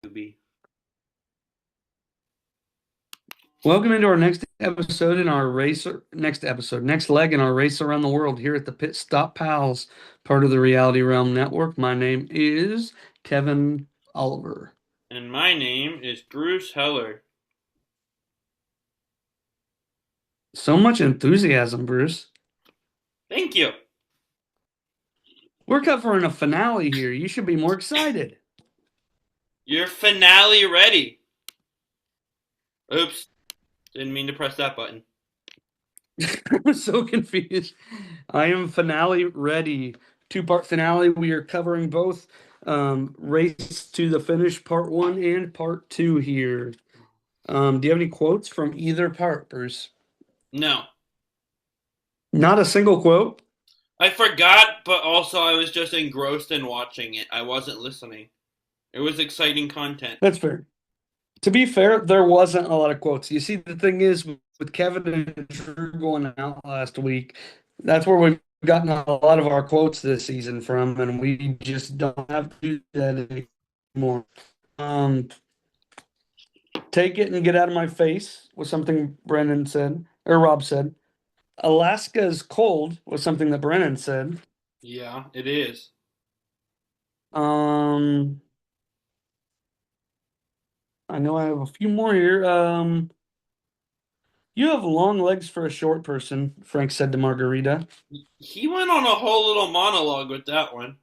be. Welcome into our next episode in our next leg in our race around the world here at the Pit Stop Pals, part of the Reality Realm Network. My name is Kevin Oliver. And my name is Bruce Heller. So much enthusiasm, Bruce. Thank you. We're covering a finale here. You should be more excited. Your finale ready. Oops, didn't mean to press that button. I'm so confused. I am finale ready. Two-part finale. We are covering both Race to the Finish Part 1 and Part 2 here. Do you have any quotes from either part, Bruce? No. Not a single quote. I forgot, but also I was just engrossed in watching it. I wasn't listening. It was exciting content. That's fair. To be fair, there wasn't a lot of quotes. You see, the thing is, with Kevin and Drew going out last week, that's where we've gotten a lot of our quotes this season from, and we just don't have to do that anymore. Um, Take it and get out of my face was something Brennan said, or Rob said. Alaska is cold was something that Brennan said. Yeah, it is. Um, I know I have a few more here. You have long legs for a short person, Frank said to Margarita. He went on a whole little monologue with that one.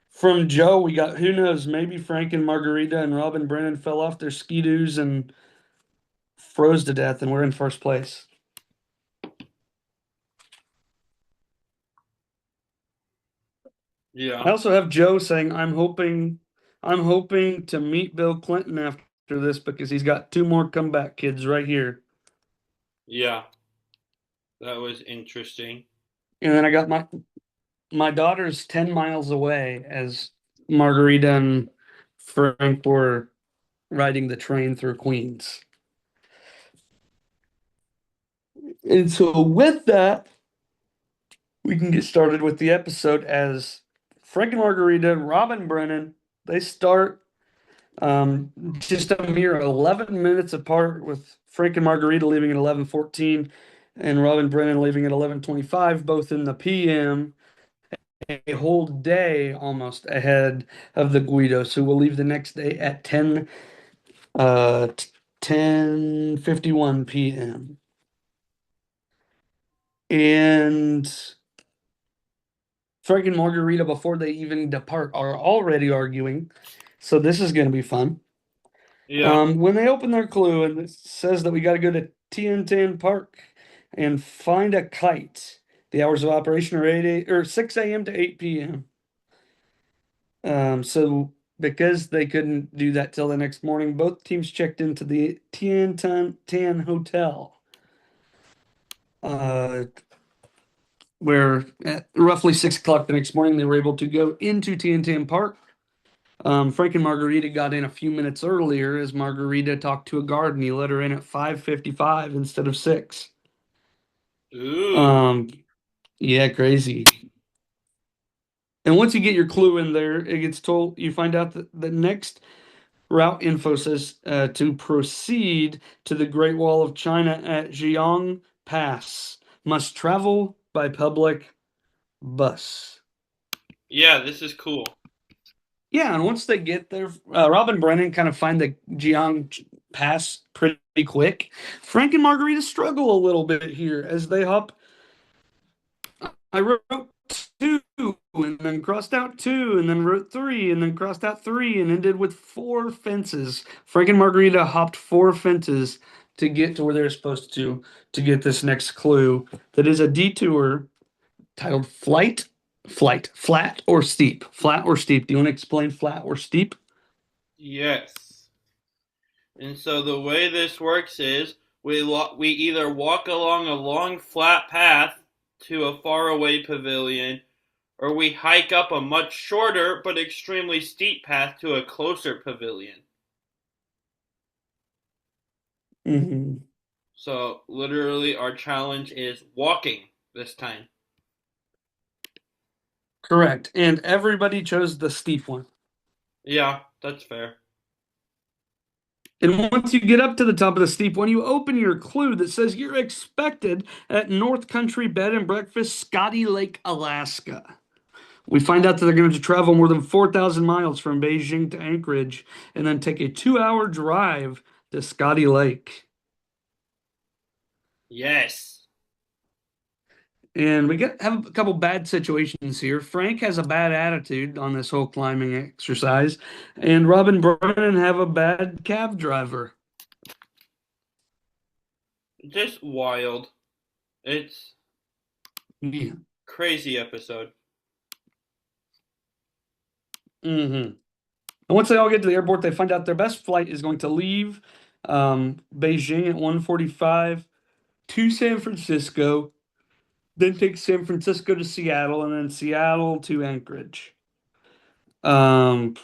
From Joe, we got who knows, maybe Frank and Margarita and Rob and Brennan fell off their ski-doos and froze to death, and we're in first place. I Yeah, also have Joe saying, I'm hoping to meet Bill Clinton after this because he's got two more comeback kids right here. yeah, that was interesting. And then I got my daughter's 10 miles away as Margarita and Frank were riding the train through Queens. And so with that, we can get started with the episode as Frank and Margarita, Robin Brennan, they start just a mere 11 minutes apart with Frank and Margarita leaving at 11:14 and Robin Brennan leaving at 11:25, both in the PM, a whole day almost ahead of the Guidos, who will leave the next day at 10:51 p.m. And Frank and Margarita, before they even depart, are already arguing. So this is going to be fun. Yeah, When they open their clue and it says that we got to go to TN10 Park and find a kite. The hours of operation are 6 a.m. to 8 p.m. So because they couldn't do that till the next morning, both teams checked into the TN10 hotel, uh, where at roughly 6 o'clock the next morning they were able to go into TN10 Park. Frank and Margarita got in a few minutes earlier as Margarita talked to a guard and he let her in at 5:55 instead of 6. ooh, Um, yeah, crazy. And once you get your clue in there, it gets told you find out that the next route info says to proceed to the Great Wall of China at Jiang Pass. Must travel by public bus. yeah, this is cool. Yeah, and once they get there, Rob and Brennan kind of find the Jiang Pass pretty quick. Frank and Margarita struggle a little bit here as they hop. I wrote two and then crossed out two and then wrote three and then crossed out three and ended with four fences. Frank and Margarita hopped four fences to get to where they're supposed to get this next clue that is a detour titled Flat or Steep. Flat or Steep. Do you want to explain flat or steep? Yes. And so the way this works is we either walk along a long flat path to a faraway pavilion, or we hike up a much shorter but extremely steep path to a closer pavilion. Hmm. So literally, our challenge is walking this time. Correct. And everybody chose the steep one. Yeah, that's fair. And once you get up to the top of the steep one, you open your clue that says you're expected at North Country Bed and Breakfast, Scotty Lake, Alaska. We find out that they're going to travel more than 4,000 miles from Beijing to Anchorage and then take a 2 hour drive to Scotty Lake. Yes. And we have a couple bad situations here. Frank has a bad attitude on this whole climbing exercise, and Rob and Brennan have a bad cab driver. Just wild. It's Yeah. crazy episode. And once they all get to the airport, they find out their best flight is going to leave Beijing at 1:45 to San Francisco, then take San Francisco to Seattle, and then Seattle to Anchorage. Um,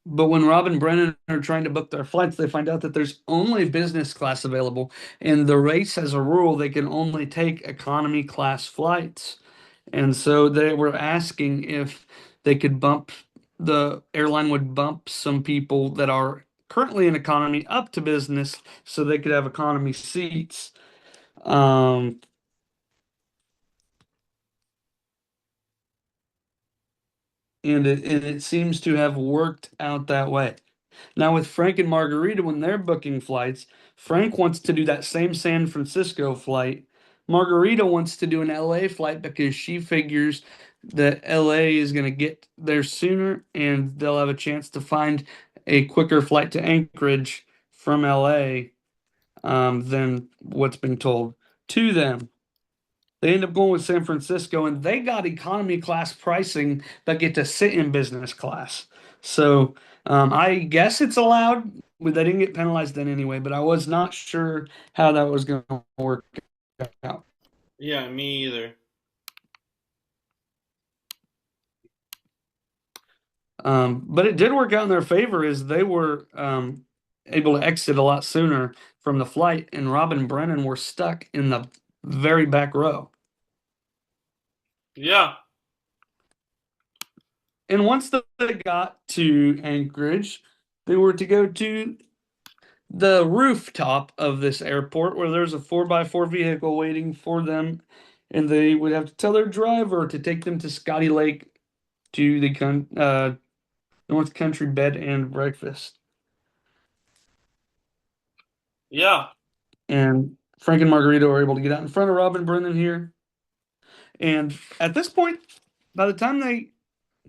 but when Rob and Brennan are trying to book their flights, they find out that there's only business class available, and the race has a rule they can only take economy class flights. And so they were asking if they could the airline would bump some people that are currently in economy up to business so they could have economy seats. Um, and it seems to have worked out that way. Now, with Frank and Margarita, when they're booking flights, Frank wants to do that same San Francisco flight. Margarita wants to do an LA flight because she figures that LA is going to get there sooner and they'll have a chance to find a quicker flight to Anchorage from LA than what's been told to them. They end up going with San Francisco, and they got economy class pricing but get to sit in business class. So I guess it's allowed. But they didn't get penalized then anyway, but I was not sure how that was going to work out. Yeah, me either. But it did work out in their favor as they were able to exit a lot sooner from the flight, and Robin and Brennan were stuck in the very back row. Yeah. And once they got to Anchorage, they were to go to the rooftop of this airport where there's a 4x4 vehicle waiting for them, and they would have to tell their driver to take them to Scotty Lake to the North Country Bed and Breakfast. Yeah. And Frank and Margarita were able to get out in front of Robin Brennan here. And at this point, by the time they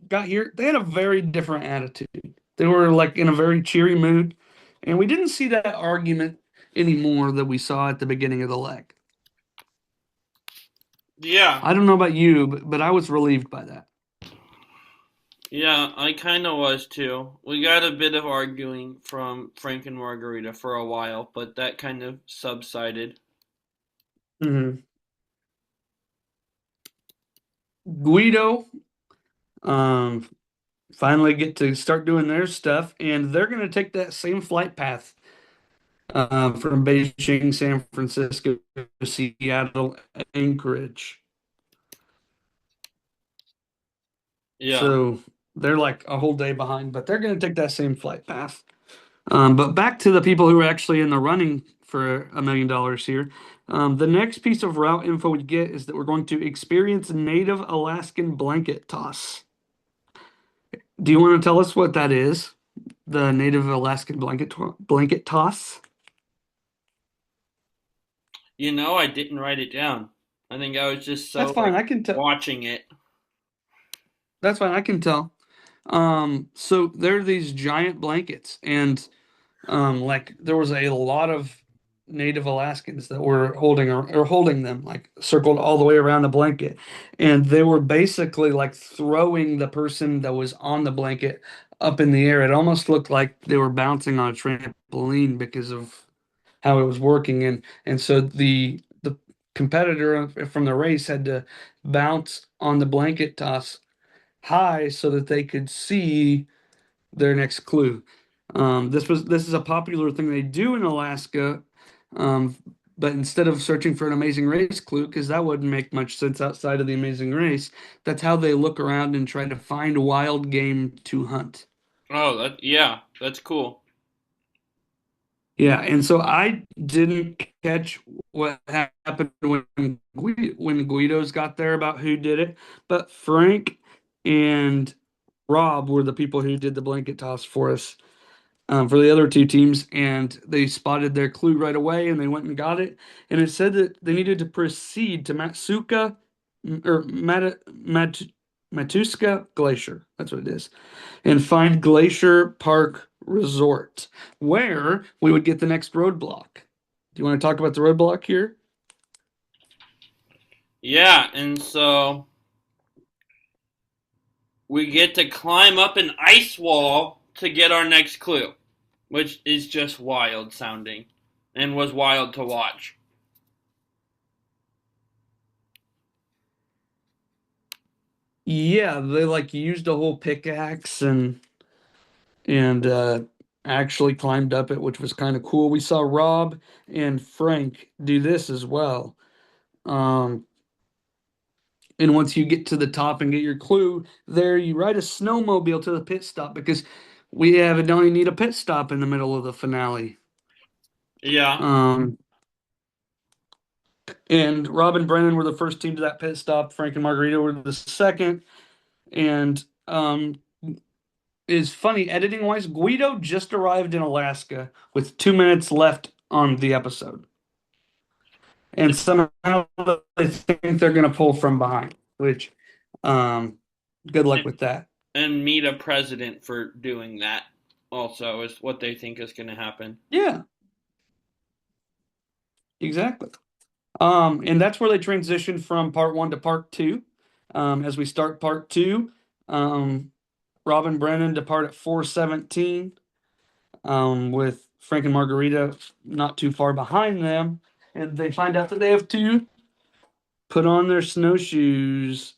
got here, they had a very different attitude. They were like in a very cheery mood, and we didn't see that argument anymore that we saw at the beginning of the leg. Yeah. I don't know about you, but I was relieved by that. Yeah, I kind of was too. We got a bit of arguing from Frank and Margarita for a while, but that kind of subsided. hmm Guido um, finally get to start doing their stuff, and they're going to take that same flight path from Beijing, San Francisco, Seattle, Anchorage. Yeah. So they're like a whole day behind, but they're going to take that same flight path. But back to the people who are actually in the running for $1 million here. The next piece of route info we get is that we're going to experience native Alaskan blanket toss. Do you want to tell us what that is? The native Alaskan blanket toss? I didn't write it down. I think I was just That's so fine. I can tell. watching it. That's fine. I can tell. So there are these giant blankets, and like there was a lot of Native Alaskans that were holding them, like circled all the way around the blanket, and they were basically like throwing the person that was on the blanket up in the air. It almost looked like they were bouncing on a trampoline because of how it was working, and so the competitor from the race had to bounce on the blanket toss high so that they could see their next clue. This is a popular thing they do in Alaska, um, But instead of searching for an Amazing Race clue, because that wouldn't make much sense outside of the Amazing Race, that's how they look around and try to find wild game to hunt. Oh, yeah, that's cool. Yeah, and so I didn't catch what happened when Guido's got there about who did it, but Frank and Rob were the people who did the blanket toss for us, for the other two teams, and they spotted their clue right away, and they went and got it, and it said that they needed to proceed to Matsuka or Matuska Glacier. That's what it is, and find Glacier Park Resort, where we would get the next roadblock. Do you want to talk about the roadblock here? Yeah, and so we get to climb up an ice wall to get our next clue, which is just wild sounding and was wild to watch. Yeah, they like used a whole pickaxe and actually climbed up it, which was kind of cool. We saw Rob and Frank do this as well. Um, and once you get to the top and get your clue, there you ride a snowmobile to the pit stop because we evidently need a pit stop in the middle of the finale. Yeah, Um, and Rob and Brennan were the first team to that pit stop. Frank and Margarita were the second. And is funny editing wise, Guido just arrived in Alaska with 2 minutes left on the episode, and somehow they think they're going to pull from behind. Which, um, good luck with that. and meet a president for doing that. Also, is what they think is going to happen. Yeah, exactly. And that's where they transition from part one to part two. As we start part two, um, Robin Brennan depart at 4:17, with Frank and Margarita not too far behind them, and they find out that they have to put on their snowshoes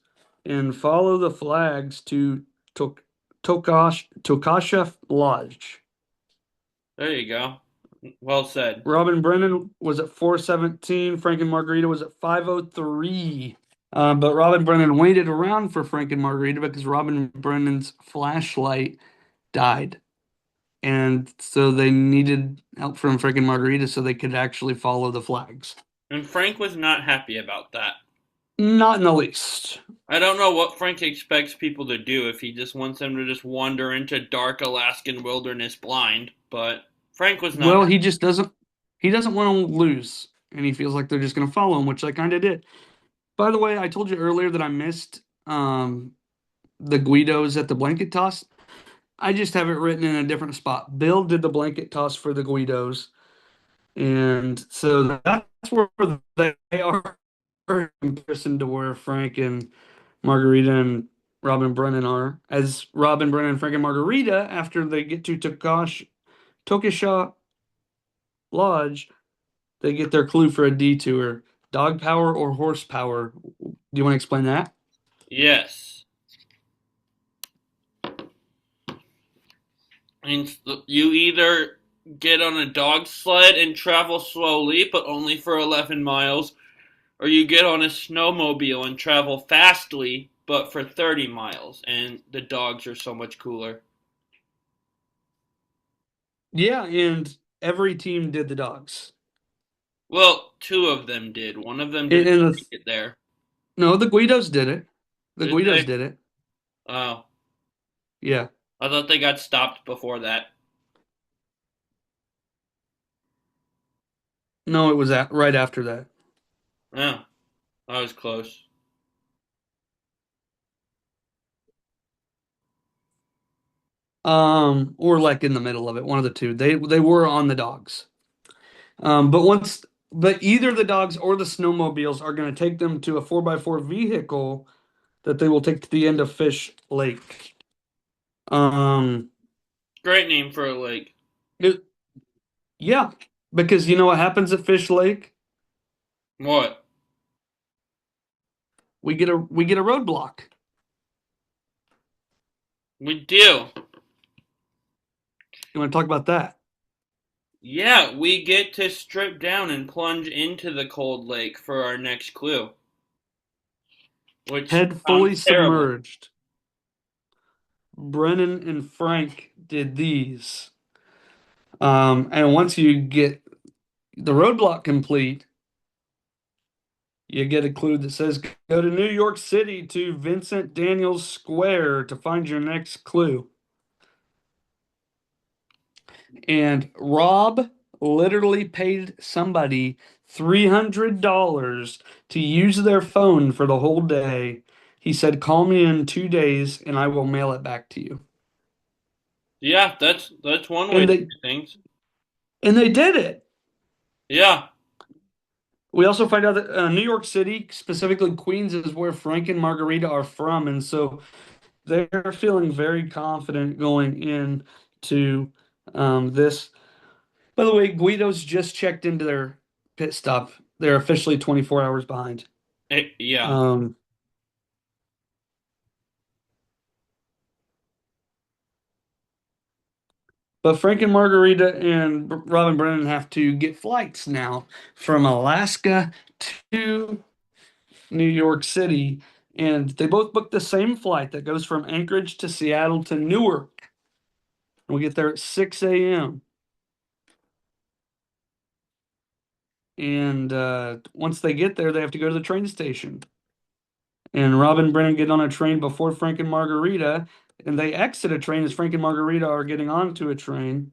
and follow the flags to Tokasha Lodge. There you go. Well said. Robin Brennan was at 4:17. Frank and Margarita was at 5:03. But Robin Brennan waited around for Frank and Margarita because Robin Brennan's flashlight died. And so they needed help from Frank and Margarita so they could actually follow the flags. And Frank was not happy about that. Not in the least. I don't know what Frank expects people to do if he just wants them to just wander into dark Alaskan wilderness blind, but Frank was not. Well, he doesn't want to lose, and he feels like they're just going to follow him, which I kind of did. By the way, I told you earlier that I missed the Guidos at the blanket toss. I just have it written in a different spot. Bill did the blanket toss for the Guidos, and so that's where they are in comparison to where Frank and Margarita and Robin Brennan are. As Robin Brennan, Frank, and Margarita, after they get to Tokisha Lodge, they get their clue for a detour. Dog power or horsepower? Do you want to explain that? Yes. And you either get on a dog sled and travel slowly, but only for 11 miles, or you get on a snowmobile and travel fastly, but for 30 miles, and the dogs are so much cooler. Yeah, and every team did the dogs. Well, two of them did. One of them And, didn't and make it there. no, the Guidos did it. The Did Guidos they? did it. Oh, Yeah. I thought they got stopped before that. No, it was right after that. Oh, I was close. Or like in the middle of it, one of the two. They were on the dogs. But either the dogs or the snowmobiles are going to take them to a 4x4 vehicle that they will take to the end of Fish Lake. Um, Great name for a lake. it, yeah, because you know what happens at Fish Lake? What? We get a roadblock. We do. You want to talk about that? Yeah, we get to strip down and plunge into the cold lake for our next clue, which Head fully sounds terrible. submerged. Brennan and Frank did these. And once you get the roadblock complete, you get a clue that says go to New York City to Vincent Daniels Square to find your next clue. And Rob literally paid somebody $300 to use their phone for the whole day. He said, call me in 2 days and I will mail it back to you. Yeah, that's one way And to they do things. and they did it. Yeah, We also find out that New York City, specifically Queens, is where Frank and Margarita are from, and so they're feeling very confident going into this. By the way, Guido's just checked into their pit stop. They're officially 24 hours behind. yeah. Um, but Frank and Margarita and Robin Brennan have to get flights now from Alaska to New York City, and they both booked the same flight that goes from Anchorage to Seattle to Newark. And we get there at 6 a.m. And once they get there, they have to go to the train station. And Robin and Brennan get on a train before Frank and Margarita, and they exit a train as Frank and Margarita are getting onto a train,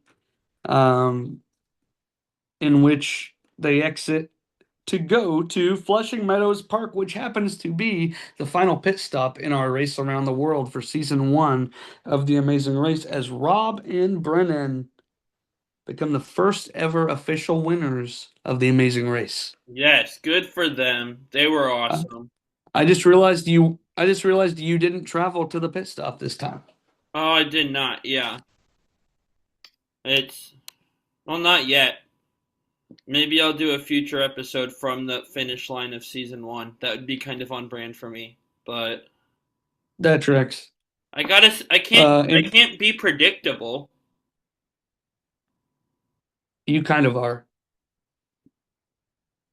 um, in which they exit to go to Flushing Meadows Park, which happens to be the final pit stop in our race around the world for season one of The Amazing Race, as Rob and Brennan become the first ever official winners of The Amazing Race. Yes, good for them. They were I, awesome. I just realized you didn't travel to the pit stop this time. Oh, I did not. Yeah. It's well, not yet. Maybe I'll do a future episode from the finish line of season 1. That would be kind of on brand for me. But That tracks. I gotta. I can't. I And can't be predictable. you kind of are.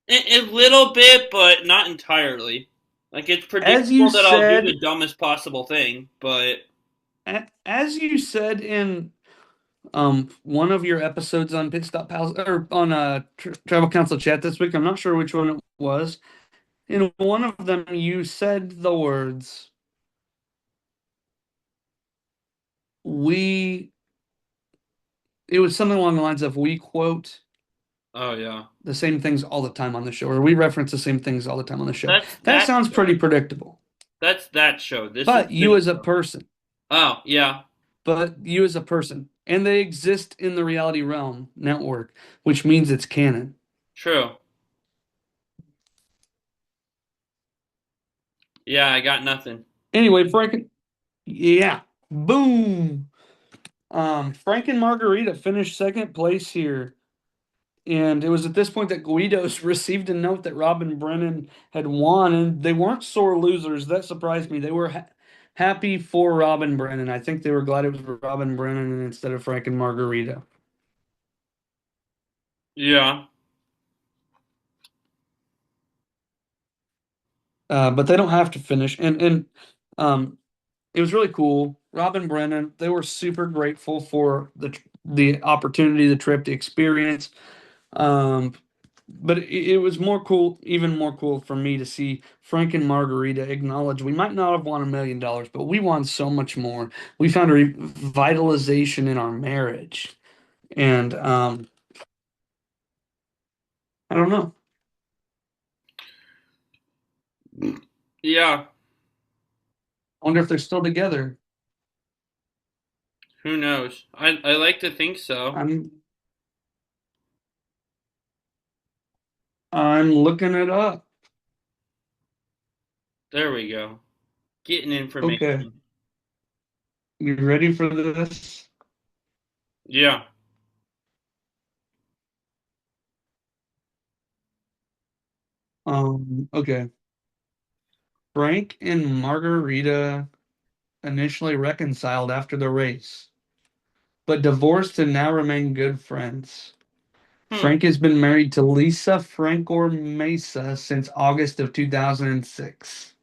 A little bit, but not entirely. Like it's As you predictable that I'll do the said, dumbest possible thing, but as you said in one of your episodes on Pit Stop Pals or on Travel Council Chat this week, I'm not sure which one it was. In one of them, you said the words, we, it was something along the lines of, we quote oh yeah, the same things all the time on the show, or we reference the same things all the time on the show. that's That that sounds pretty show. predictable. That's that show. This is But you this as a show. person, Oh yeah, and they exist in the reality realm network, which means it's canon. true. Yeah, I got nothing. Anyway, yeah, boom. Frank and Margarita finished second place here. And it was at this point that Guidos received a note that Robin Brennan had won, and they weren't sore losers. That surprised me. They were happy for Robin Brennan. I think they were glad it was Robin Brennan instead of Frank and Margarita. Yeah, But they don't have to finish. And um, it was really cool. Robin Brennan, they were super grateful for the opportunity, the trip, the experience. Um, but it was more cool, even more cool for me to see Frank and Margarita acknowledge we might not have won $1 million, but we won so much more. We found a revitalization in our marriage, and I don't know. yeah. I wonder if they're still together. Who knows? I like to think so. I'm I'm looking it up. There we go. Getting Okay, information. you ready for this? Yeah. Okay. Frank and Margarita initially reconciled after the race, but divorced and now remain good friends. Hmm. Frank has been married to Lisa Frankor Mesa since August of 2006.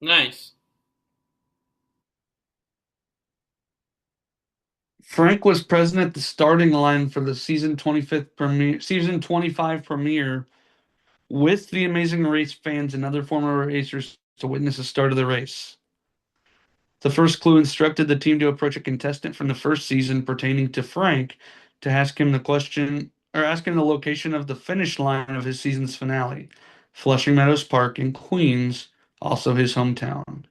Nice. Frank was present at the starting line for the season 25 premiere with the Amazing Race fans and other former racers to witness the start of the race. The first clue instructed the team to approach a contestant from the first season pertaining to Frank to ask him the question or ask him the location of the finish line of his season's finale, Flushing Meadows Park in Queens, also his hometown.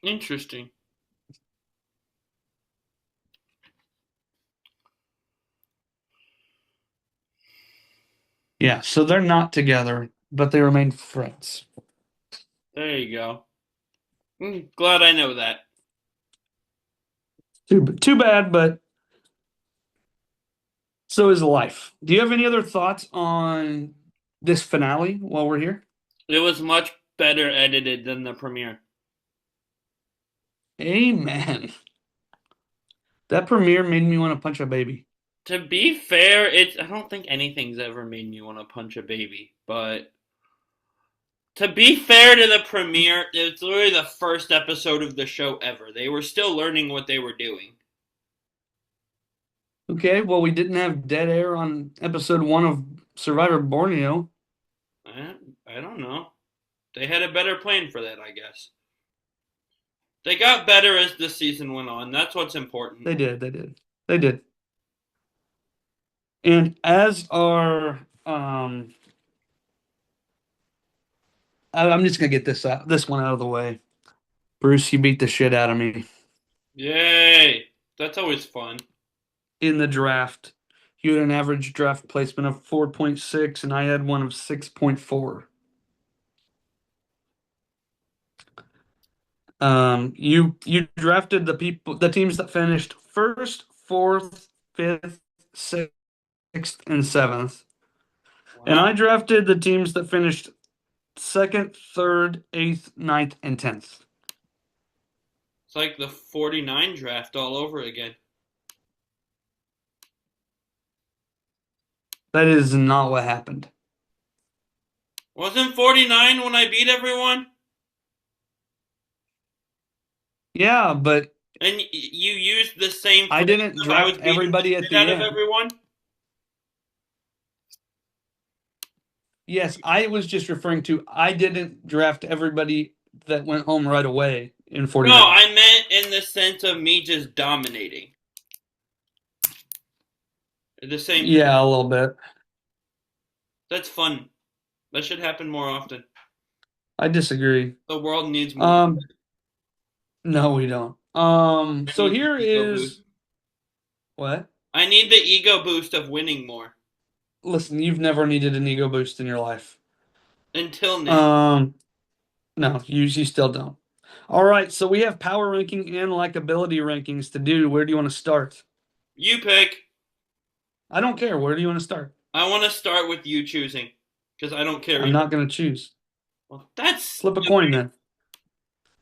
Interesting. Yeah, so they're not together, but they remain friends. There you go. Glad I know that. Too bad, but so is life. Do you have any other thoughts on this finale while we're here? It was much better edited than the premiere. Amen. That premiere made me want to punch a baby. To be fair, it's I don't think anything's ever made me want to punch a baby, but to be fair to the premiere, it's literally the first episode of the show ever. They were still learning what they were doing. Okay, well, we didn't have dead air on episode 1 of Survivor Borneo. I, I don't know. They had a better plan for that, I guess. They got better as the season went on. That's what's important. They did. And as our I'm just gonna get this one out of the way. Bruce, you beat the shit out of me Yay! That's always fun. in the draft. You had an average draft placement of 4.6, and I had one of 6.4. You drafted the teams that finished first, fourth, fifth, sixth, and seventh, and Wow. I drafted the teams that finished second, third, eighth, ninth, and 10th. It's like the 49 draft all over again. That is not what happened. Wasn't 49 when I beat everyone? Yeah, but And you used the same I phrase didn't of I was draft beating the everybody at shit the out of end. everyone? Yes, I was just referring to I didn't draft everybody that went home right away in No, 49. I meant in the sense of me just dominating. The same thing. Yeah, a little bit. That's fun. That should happen more often. I disagree. The world needs more. Um, no, we don't. I So need the here ego boost. is what? I need the ego boost of winning more. Listen, you've never needed an ego boost in your life. Until now. Um, no, you still don't. All right, so we have power ranking and likability rankings to do. Where do you want to start? You pick. I don't care. Where do you want to start? I want to start with you choosing. Because I don't care I'm either. not going to choose. Well, that's Flip a stupid. coin then.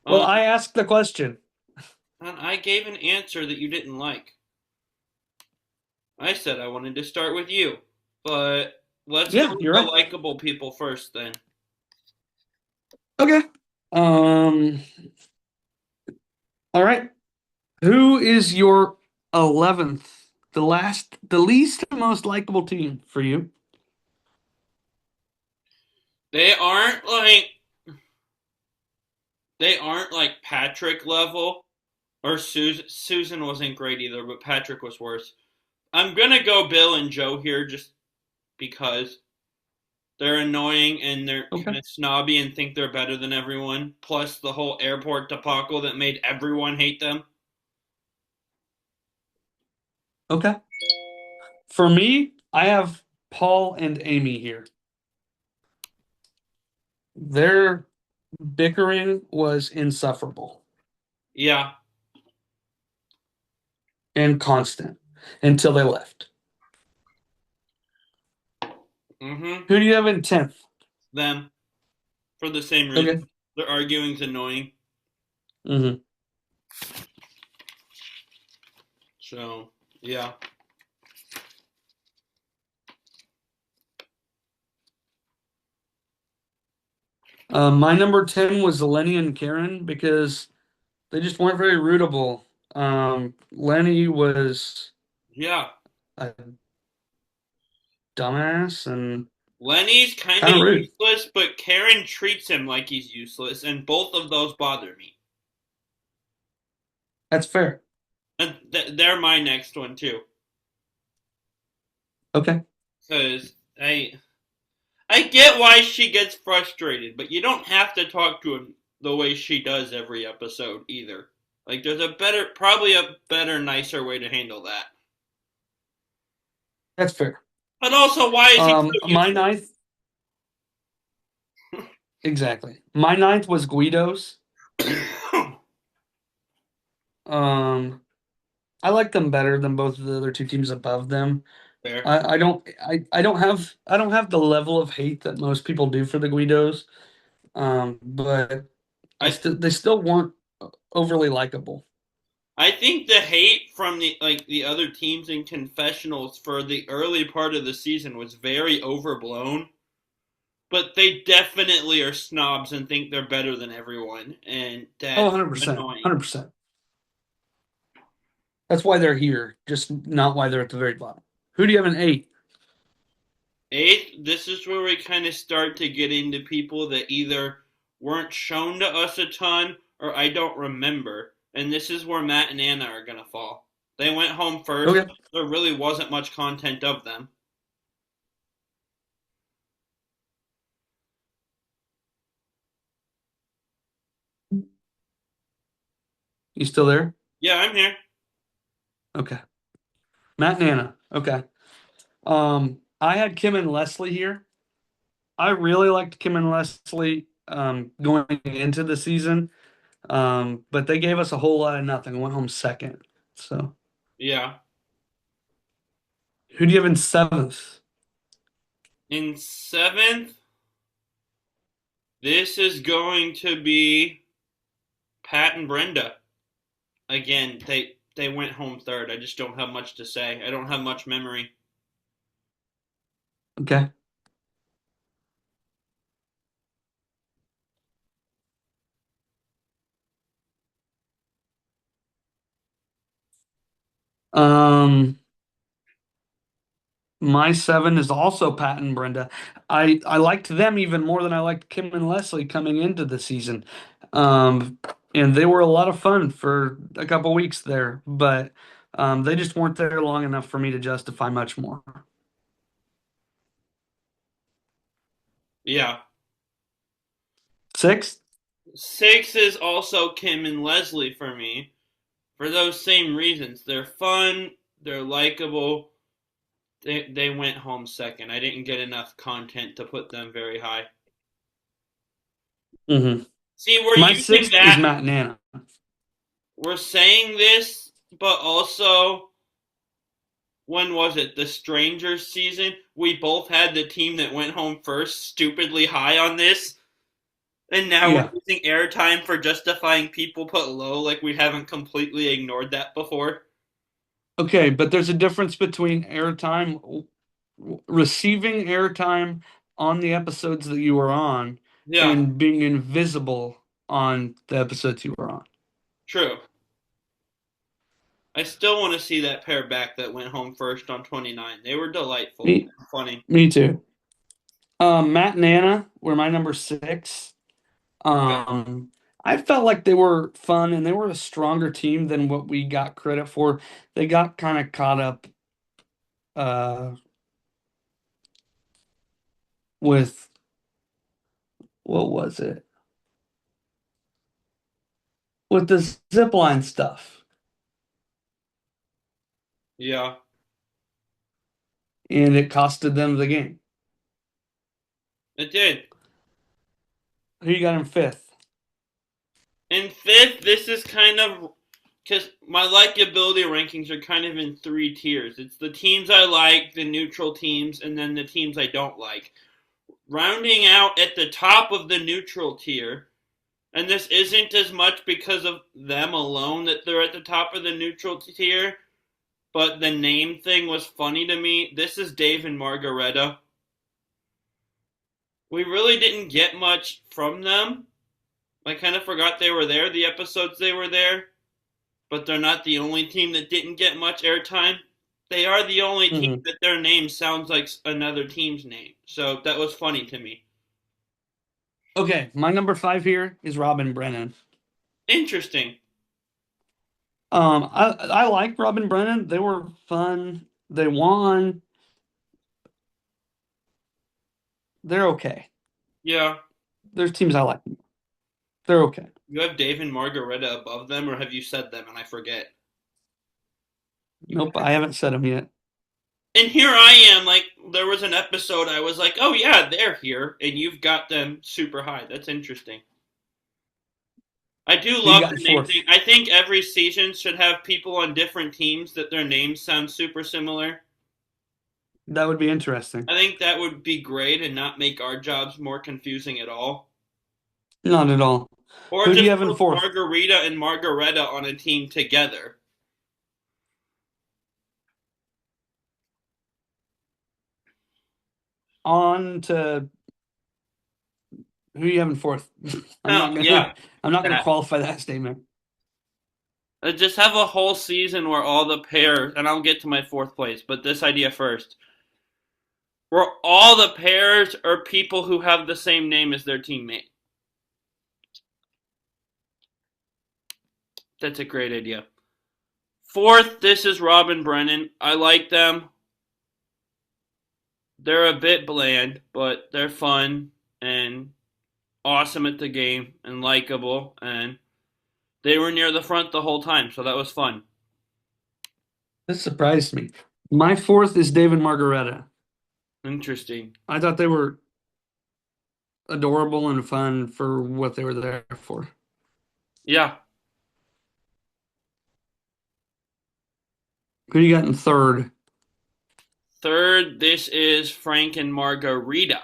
Well, Um, I asked the question. and I gave an answer that you didn't like. I said I wanted to start with you. But let's go Yeah, with you're the right. likable people first then. Okay. Um, all right. Who is your 11th? The least most likable team for you? They aren't like they aren't like Patrick level or Susan. Susan wasn't great either, but Patrick was worse. I'm gonna go Bill and Joe here just because they're annoying and they're Okay. kind of snobby and think they're better than everyone. Plus the whole airport debacle that made everyone hate them. Okay. For me, I have Paul and Amy here. Their bickering was insufferable Yeah. and constant until they left. Mm-hmm. Who do you have in 10th? Them for the same reason. Okay. Their arguing's annoying. hmm So, yeah. My number 10 was Lenny and Karen because they just weren't very rootable. Lenny was Yeah. a dumbass and Lenny's kind of kind of rude. useless, but Karen treats him like he's useless, and both of those bother me. That's fair. And they're my next one, too. Okay. Because I get why she gets frustrated, but you don't have to talk to him the way she does every episode either. Like, there's probably a better, nicer way to handle that. That's fair. But also, why is he so My useless? ninth, exactly. My ninth was Guido's. Um, I like them better than both of the other two teams above them. Fair. I don't have the level of hate that most people do for the Guidos. But I they still weren't overly likable. I think the hate from the other teams in confessionals for the early part of the season was very overblown. But they definitely are snobs and think they're better than everyone, and Oh, that's 100%. annoying. 100%. That's why they're here, just not why they're at the very bottom. Who do you have an eight? Eighth, this is where we kind of start to get into people that either weren't shown to us a ton or I don't remember. And this is where Matt and Anna are going to fall. They went home first. Okay. There really wasn't much content of them. You still there? Yeah, I'm here. Okay. Matt and Anna. Okay. I had Kim and Leslie here. I really liked Kim and Leslie going into the season. But they gave us a whole lot of nothing. Went home second. So Yeah. who do you have in seventh? In seventh, this is going to be Pat and Brenda. Again, they went home third. I just don't have much to say. I don't have much memory. Okay. Um, my seven is also Pat and Brenda. I liked them even more than I liked Kim and Leslie coming into the season. Um, and they were a lot of fun for a couple weeks there, but they just weren't there long enough for me to justify much more. Yeah. Sixth? Six is also Kim and Leslie for me. For those same reasons. They're fun, they're likable. They went home second. I didn't get enough content to put them very high. Mm-hmm. See, we're My using sixth is that. Matt and Anna. We're saying this, but also, when was it? The Strangers season? We both had the team that went home first stupidly high on this. And now we're Yeah. using airtime for justifying people put low like we haven't completely ignored that before. Okay, but there's a difference between airtime, receiving airtime on the episodes that you were on, Yeah, and being invisible on the episodes you were on. true. I still want to see that pair back that went home first on 29. They were delightful Me, and funny. me too. Matt and Anna were my number six. Okay. Um, I felt like they were fun and they were a stronger team than what we got credit for. They got kind of caught up uh, with what was it? With the zipline stuff, Yeah. and it costed them the game. It did. Who you got in fifth? In fifth, this is kind of because my likability rankings are kind of in three tiers. It's the teams I like, the neutral teams, and then the teams I don't like. Rounding out at the top of the neutral tier, and this isn't as much because of them alone that they're at the top of the neutral tier, but the name thing was funny to me. This is Dave and Margareta. We really didn't get much from them. I kind of forgot they were there, the episodes they were there, but they're not the only team that didn't get much airtime. They are the only team Hmm. that their name sounds like another team's name. So that was funny to me. Okay, my number five here is Robin Brennan. Interesting. I like Robin Brennan. They were fun. They won. They're okay. Yeah. There's teams I like. They're okay. You have Dave and Margareta above them, or have you said them and I forget? Nope, I haven't said them yet. And here I am, like, there was an episode I was like, oh yeah, they're here, and you've got them super high. That's interesting. I do Who you love got in the name fourth? thing. I think every season should have people on different teams that their names sound super similar. That would be interesting. I think that would be great and not make our jobs more confusing at all. Not at all. Or Who do you just have in put fourth? Margarita and Margareta on a team together. On to who you have in fourth? I'm Oh, not gonna yeah. I'm not gonna That. qualify that statement. Just have a whole season where all the pairs, and I'll get to my fourth place, but this idea first, where all the pairs are people who have the same name as their teammate. That's a great idea. Fourth, this is Robin Brennan. I like them. They're a bit bland, but they're fun and awesome at the game and likable, and they were near the front the whole time, so that was fun. This surprised me. My fourth is David Margareta. Interesting. I thought they were adorable and fun for what they were there for. Yeah. Who you got in third? Third, this is Frank and Margarita.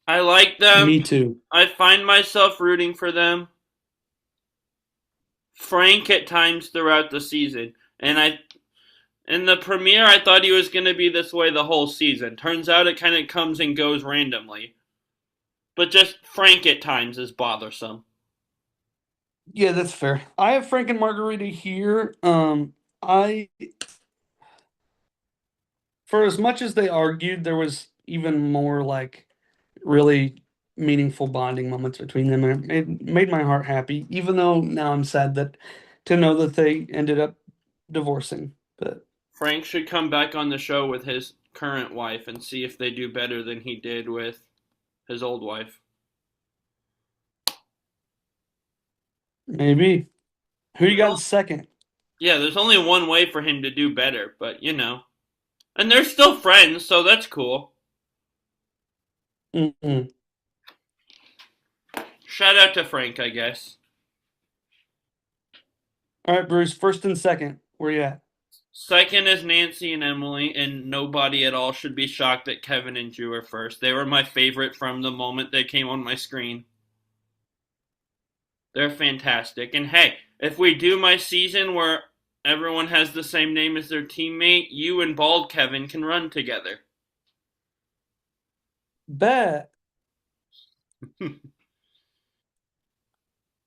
I like them. Me too. I find myself rooting for them. Frank at times throughout the season. And I in the premiere I thought he was gonna be this way the whole season. Turns out it kinda comes and goes randomly. But just Frank at times is bothersome. Yeah, that's fair. I have Frank and Margarita here. I for as much as they argued, there was even more like really meaningful bonding moments between them, and it made my heart happy. Even though now I'm sad that to know that they ended up divorcing. But Frank should come back on the show with his current wife and see if they do better than he did with his old wife. maybe who you got in second? Yeah, there's only one way for him to do better, but you know. And they're still friends, so that's cool. Mm-mm. Shout out to Frank, I guess. All right, Bruce. First and second. Where you at? Second is Nancy and Emily, and nobody at all should be shocked that Kevin and Drew are first. They were my favorite from the moment they came on my screen. They're fantastic. And hey, if we do my season where everyone has the same name as their teammate, you and Bald Kevin can run together. Bet.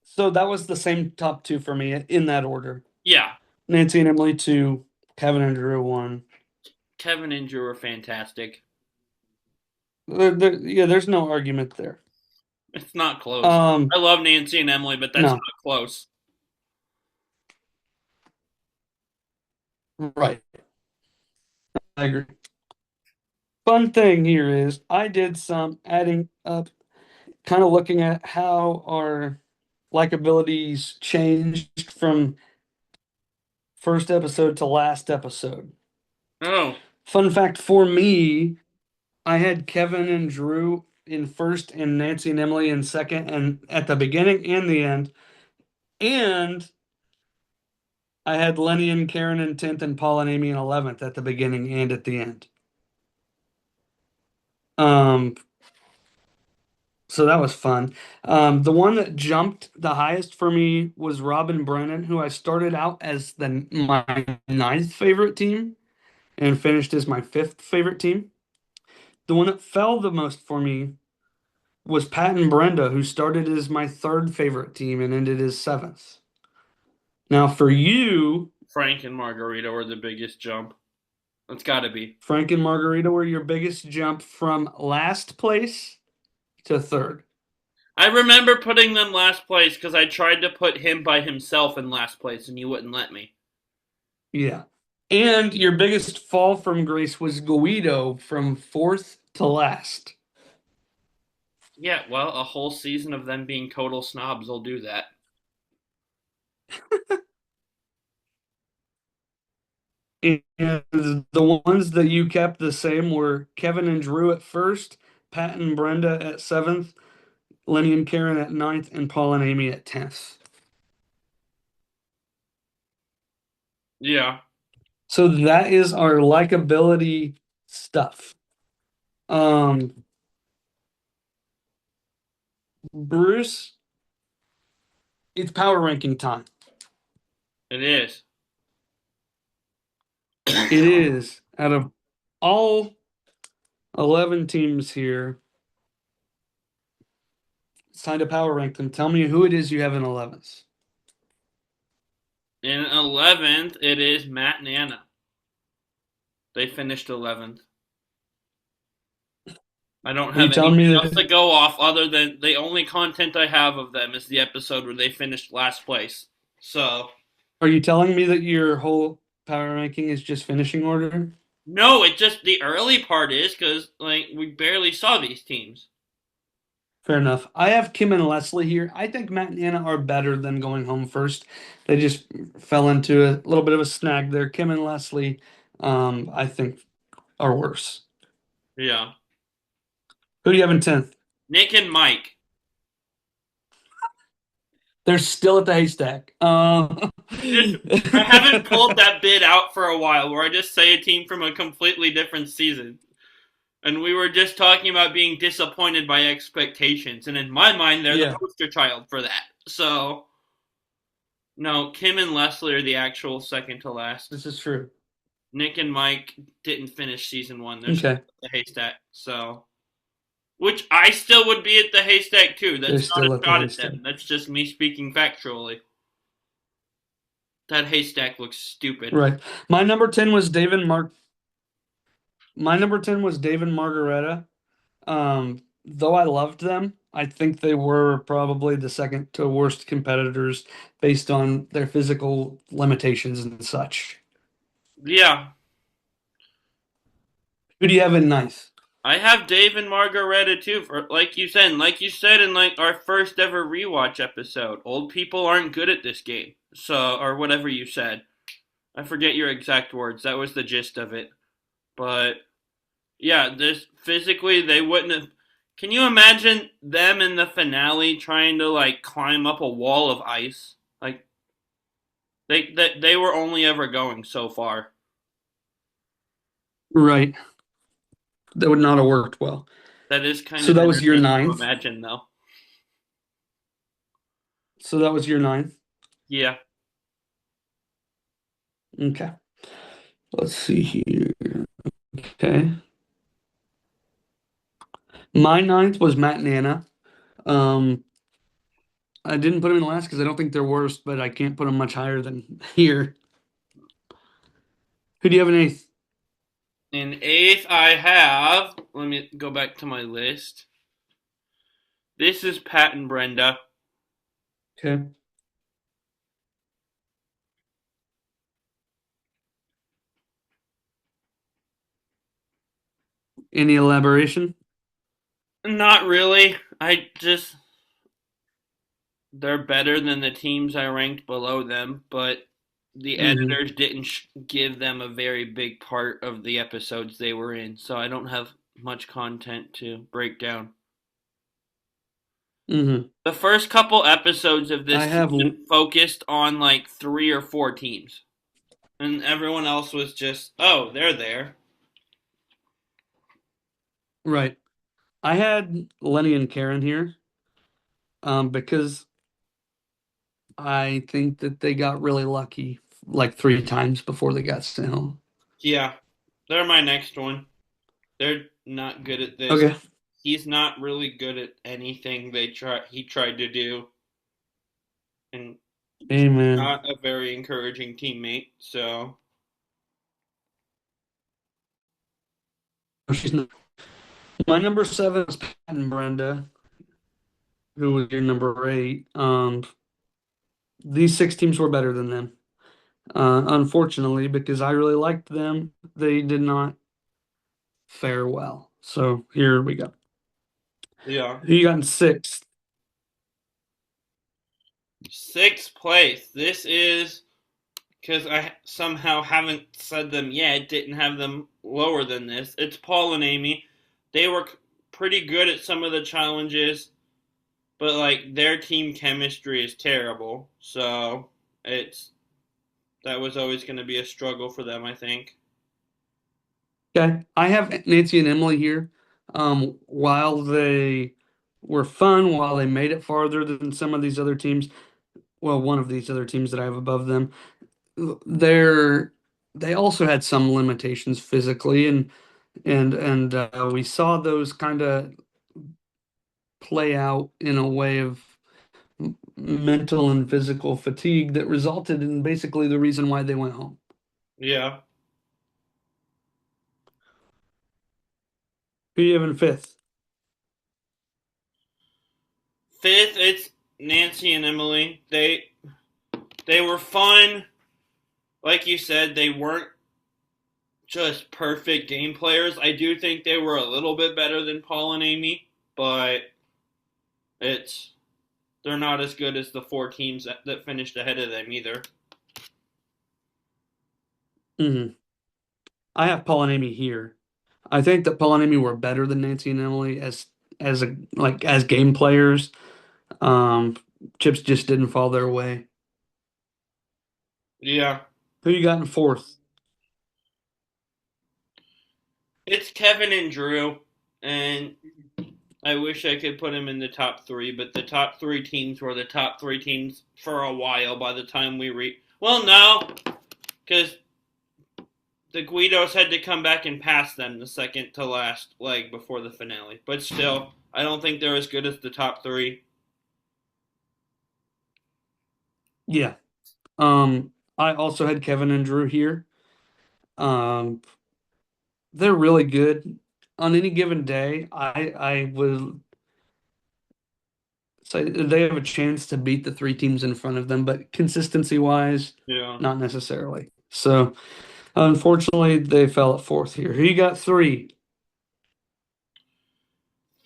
So that was the same top two for me in that order. Yeah, Nancy and Emily two, Kevin and Drew one. Kevin and Drew are fantastic. Yeah, there's no argument there. It's not close. Um, I love Nancy and Emily, but that's no, not close. right. I agree. Fun thing here is I did some adding up, kind of looking at how our likabilities changed from first episode to last episode. Oh, Fun fact for me, I had Kevin and Drew in first and Nancy and Emily in second and at the beginning and the end. And I had Lenny and Karen in 10th and Paul and Amy in 11th at the beginning and at the end. Um, So that was fun. The one that jumped the highest for me was Robin Brennan, who I started out as my ninth favorite team and finished as my fifth favorite team. The one that fell the most for me was Pat and Brenda, who started as my third favorite team and ended as seventh. Now for you, Frank and Margarita were the biggest jump. It's got to be. Frank and Margarita were your biggest jump from last place to third. I remember putting them last place because I tried to put him by himself in last place and you wouldn't let me. Yeah. And your biggest fall from grace was Guido from fourth to last. Yeah, well, a whole season of them being total snobs will do that. And the ones that you kept the same were Kevin and Drew at first, Pat and Brenda at seventh, Lenny and Karen at ninth, and Paul and Amy at 10th. Yeah. So that is our likability stuff. Um, Bruce, it's power ranking time. It is. It is out of all 11 teams here. It's time to power rank them. Tell me who it is you have in 11th. In 11th, it is Matt and Anna. They finished 11th. I don't Are you have telling anything me else to that go off other than the only content I have of them is the episode where they finished last place. So, are you telling me that your whole power ranking is just finishing order? no, it just the early part is because like we barely saw these teams. Fair enough. I have Kim and Leslie here. I think Matt and Anna are better than going home first. They just fell into a little bit of a snag there. Kim and Leslie, I think, are worse. Yeah, Who do you have in 10th? Nick and Mike. They're still at the haystack. Just I haven't pulled that bid out for a while where I just say a team from a completely different season. And we were just talking about being disappointed by expectations, and in my mind, they're the Yeah, poster child for that. So, no, Kim and Leslie are the actual second to last. this is true. Nick and Mike didn't finish season one. They're still Okay, at the haystack. So, which I still would be at the haystack too. they're That's not a still at the shot at haystack. them. That's just me speaking factually. That haystack looks stupid. Right. My number 10 was David Mark. My number 10 was David Margareta. Though I loved them, I think they were probably the second to worst competitors based on their physical limitations and such. Yeah, Who do you have in ninth? I have Dave and Margareta too. For like you said in like our first ever rewatch episode, old people aren't good at this game. So, or whatever you said, I forget your exact words. That was the gist of it. But yeah, this physically they wouldn't have. Can you imagine them in the finale trying to like climb up a wall of ice? Like they were only ever going so far. Right. That would not have worked well. That is kind So of that was your entertaining to ninth. imagine, though. So that was your ninth. Yeah. Okay. Let's see here. Okay. My ninth was Matt and Anna. Um, I didn't put them in last because I don't think they're worst, but I can't put them much higher than here. Who do you have in eighth? In eighth, I have. Let me go back to my list. This is Pat and Brenda. Okay. Any elaboration? Not really. I just. They're better than the teams I ranked below them, but the Mm-hmm. editors didn't give them a very big part of the episodes they were in, so I don't have much content to break down. Mm-hmm. The first couple episodes of I this have season focused on like three or four teams, and everyone else was just, oh, they're there. right. I had Lenny and Karen here, because I think that they got really lucky like three times before they got sent home. Yeah, they're my next one. They're not good at this. Okay. He's not really good at anything he tried to do, and Amen. not a very encouraging teammate. So She's not. My number seven is Pat and Brenda, who was your number eight. These six teams were better than them. Unfortunately, because I really liked them, they did not fare well. So here we go. yeah, Who you got in sixth? sixth place. This is because I somehow haven't said them yet. Didn't have them lower than this. It's Paul and Amy. They were pretty good at some of the challenges, but like their team chemistry is terrible. So it's that was always going to be a struggle for them, I think. Okay. I have Nancy and Emily here. While they were fun, while they made it farther than some of these other teams, well, one of these other teams that I have above them, they're they also had some limitations physically, and we saw those kind of play out in a way of mental and physical fatigue that resulted in basically the reason why they went home. Yeah. Who you have in fifth? Fifth, it's Nancy and Emily. They were fun. Like you said, they weren't just perfect game players. I do think they were a little bit better than Paul and Amy, but it's they're not as good as the four teams that finished ahead of them either. Hmm. I have Paul and Amy here. I think that Paul and Amy were better than Nancy and Emily as a like as game players. Um, Chips just didn't fall their way. Yeah. Who you got in fourth? It's Kevin and Drew, and I wish I could put them in the top three, but the top three teams were the top three teams for a while by the time we reach. Well, no, because the Guidos had to come back and pass them the second to last leg before the finale. But still, I don't think they're as good as the top three. Yeah. I also had Kevin and Drew here. Um, they're really good. On any given day, I would say they have a chance to beat the three teams in front of them, but consistency wise, Yeah. not necessarily. So unfortunately, they fell at fourth here. Who you got three?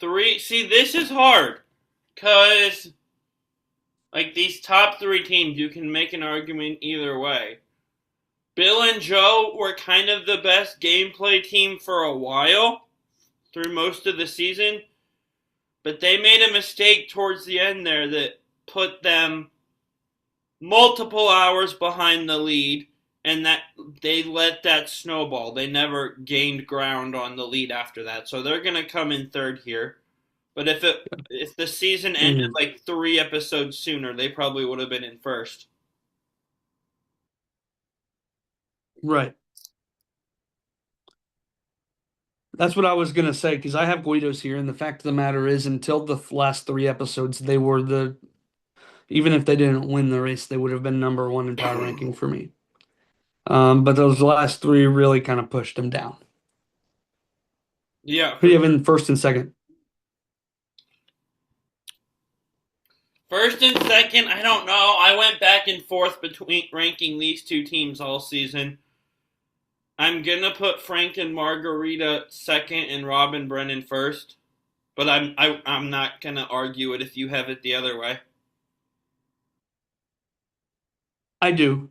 Three. See, this is hard because like these top three teams, you can make an argument either way. Bill and Joe were kind of the best gameplay team for a while through most of the season, but they made a mistake towards the end there that put them multiple hours behind the lead, and that they let that snowball. They never gained ground on the lead after that. So they're going to come in third here. But if the season ended Mhm. like 3 episodes sooner, they probably would have been in first. Right. That's what I was gonna say because I have Guidos here, and the fact of the matter is, until the last three episodes, they were the even if they didn't win the race, they would have been number one in power ranking for me. But those last three really kind of pushed them down. Yeah, Who for do you sure. have in first and second? First and second, I don't know. I went back and forth between ranking these two teams all season. I'm gonna put Frank and Margarita second and Robin Brennan first, but I'm not gonna argue it if you have it the other way. I do.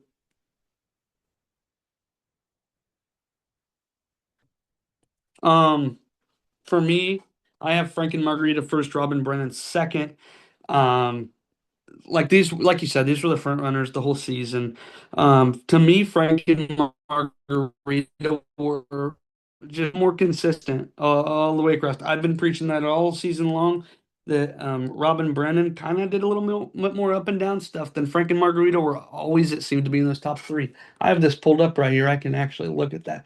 Um, for me, I have Frank and Margarita first, Robin Brennan second. Um, like these, like you said, these were the front runners the whole season. To me, Frank and Margarita were just more consistent all the way across. I've been preaching that all season long. That Robin Brennan kind of did a little bit more up and down stuff than Frank and Margarita were always. It seemed to be in those top three. I have this pulled up right here. I can actually look at that.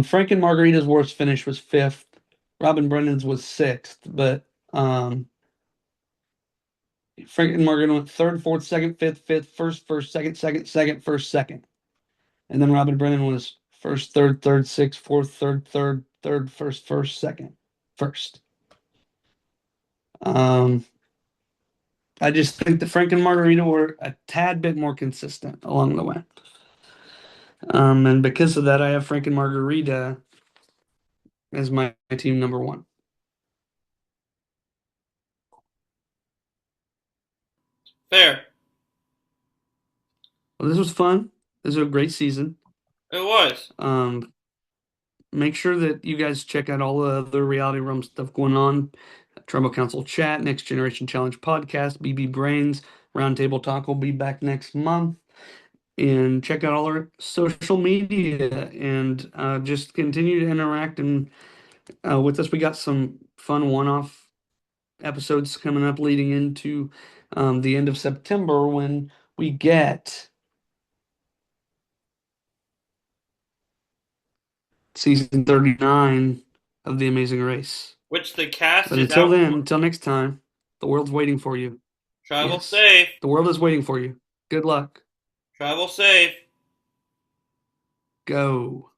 Frank and Margarita's worst finish was fifth. Robin Brennan's was sixth, but Frank and Margarita went third, fourth, second, fifth, fifth, first, first, second, second, second, first, second. And then Robin Brennan was first, third, third, sixth, fourth, third, third, third, first, first, second, first. Um, I just think that Frank and Margarita were a tad bit more consistent along the way. And because of that, I have Frank and Margarita as my team number one. Fair. Well, this was fun. This was a great season. It was. Um, make sure that you guys check out all the other reality room stuff going on. Tribal Council Chat, Next Generation Challenge Podcast, BB Brains, Roundtable Talk will be back next month. And check out all our social media and just continue to interact and with us. We got some fun one-off episodes coming up leading into the end of September when we get season 39 of The Amazing Race. Which the cast But is until out then, for. until next time, the world's waiting for you. Travel Yes, safe. the world is waiting for you. Good luck. Travel safe. Go.